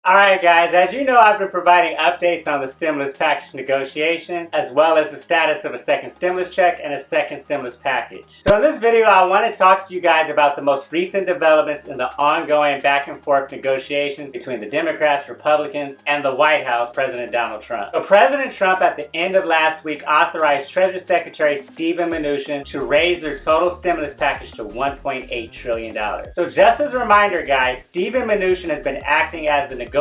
Alright guys, as you know, I've been providing updates on the stimulus package negotiation, as well as the status of a second stimulus check and a second stimulus package. So in this video, I want to talk to you guys about the most recent developments in the ongoing back and forth negotiations between the Democrats, Republicans, and the White House, President Donald Trump. So President Trump at the end of last week authorized Treasury Secretary Steven Mnuchin to raise their total stimulus package to $1.8 trillion. So just as a reminder guys, Steven Mnuchin has been acting as the negotiator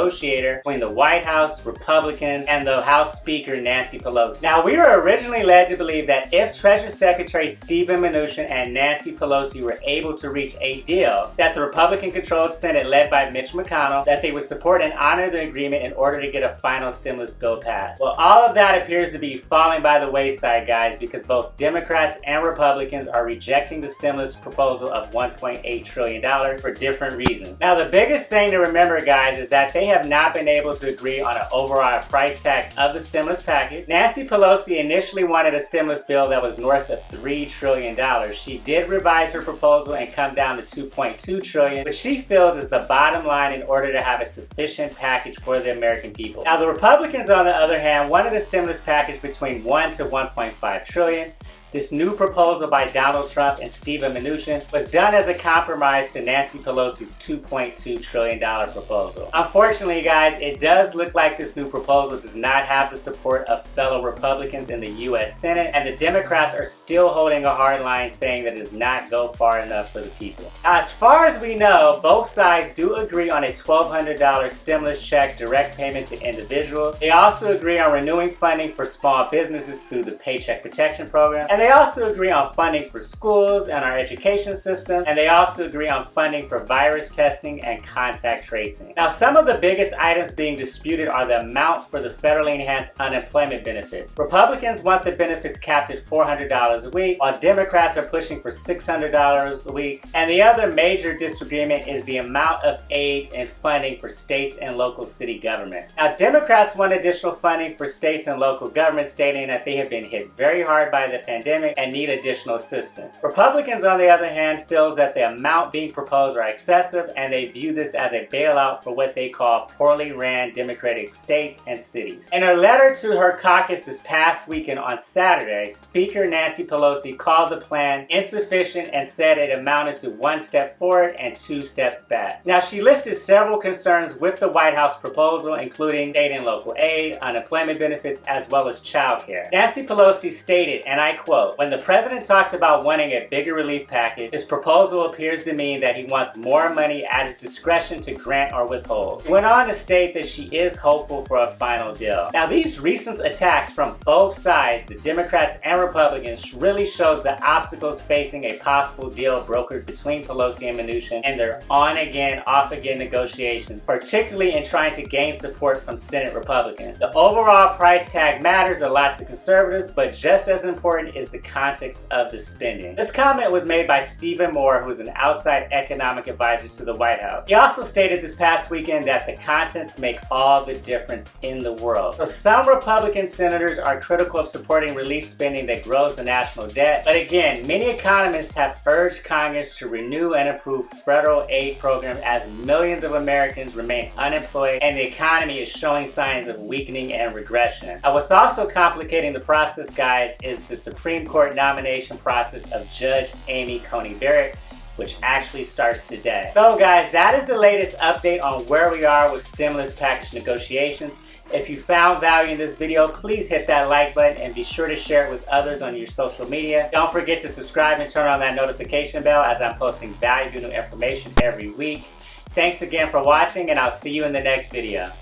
between the White House, Republicans, and the House Speaker Nancy Pelosi. Now, we were originally led to believe that if Treasury Secretary Steven Mnuchin and Nancy Pelosi were able to reach a deal, that the Republican-controlled Senate led by Mitch McConnell, that they would support and honor the agreement in order to get a final stimulus bill passed. Well, all of that appears to be falling by the wayside, guys, because both Democrats and Republicans are rejecting the stimulus proposal of $1.8 trillion for different reasons. Now, the biggest thing to remember, guys, is that they have not been able to agree on an overall price tag of the stimulus package. Nancy Pelosi initially wanted a stimulus bill that was north of $3 trillion. She did revise her proposal and come down to $2.2 trillion, which she feels is the bottom line in order to have a sufficient package for the American people. Now, the Republicans, on the other hand, wanted a stimulus package between $1 to $1.5 trillion. This new proposal by Donald Trump and Steven Mnuchin was done as a compromise to Nancy Pelosi's $2.2 trillion proposal. Unfortunately, guys, it does look like this new proposal does not have the support of fellow Republicans in the U.S. Senate, and the Democrats are still holding a hard line saying that it does not go far enough for the people. Now, as far as we know, both sides do agree on a $1,200 stimulus check direct payment to individuals. They also agree on renewing funding for small businesses through the Paycheck Protection Program, and they also agree on funding for schools and our education system, and they also agree on funding for virus testing and contact tracing. Now, some of the biggest items being disputed are the amount for the federally enhanced unemployment benefits. Republicans want the benefits capped at $400 a week, while Democrats are pushing for $600 a week. And the other major disagreement is the amount of aid and funding for states and local city government. Now, Democrats want additional funding for states and local governments, stating that they have been hit very hard by the pandemic and need additional assistance. Republicans, on the other hand, feels that the amount being proposed are excessive, and they view this as a bailout for what they call poorly ran Democratic states and cities. In a letter to her caucus this past weekend on Saturday, Speaker Nancy Pelosi called the plan insufficient and said it amounted to 1 step forward and 2 steps back. Now, she listed several concerns with the White House proposal, including state and local aid, unemployment benefits, as well as child care. Nancy Pelosi stated, and I quote, "When the president talks about wanting a bigger relief package, his proposal appears to mean that he wants more money at his discretion to grant or withhold." He went on to state that she is hopeful for a final deal. Now, these recent attacks from both sides, the Democrats and Republicans, really shows the obstacles facing a possible deal brokered between Pelosi and Mnuchin and their on-again, off-again negotiations, particularly in trying to gain support from Senate Republicans. The overall price tag matters a lot to conservatives, but just as important is the context of the spending. This comment was made by Stephen Moore, who is an outside economic advisor to the White House. He also stated this past weekend that the contents make all the difference in the world. So some Republican senators are critical of supporting relief spending that grows the national debt, but again, many economists have urged Congress to renew and approve federal aid programs as millions of Americans remain unemployed and the economy is showing signs of weakening and regression. Now, what's also complicating the process, guys, is the Supreme Court nomination process of Judge Amy Coney Barrett, which actually starts today. So guys, that is the latest update on where we are with stimulus package negotiations. If you found value in this video, please hit that like button and be sure to share it with others on your social media. Don't forget to subscribe and turn on that notification bell, as I'm posting valuable new information every week. Thanks again for watching, and I'll see you in the next video.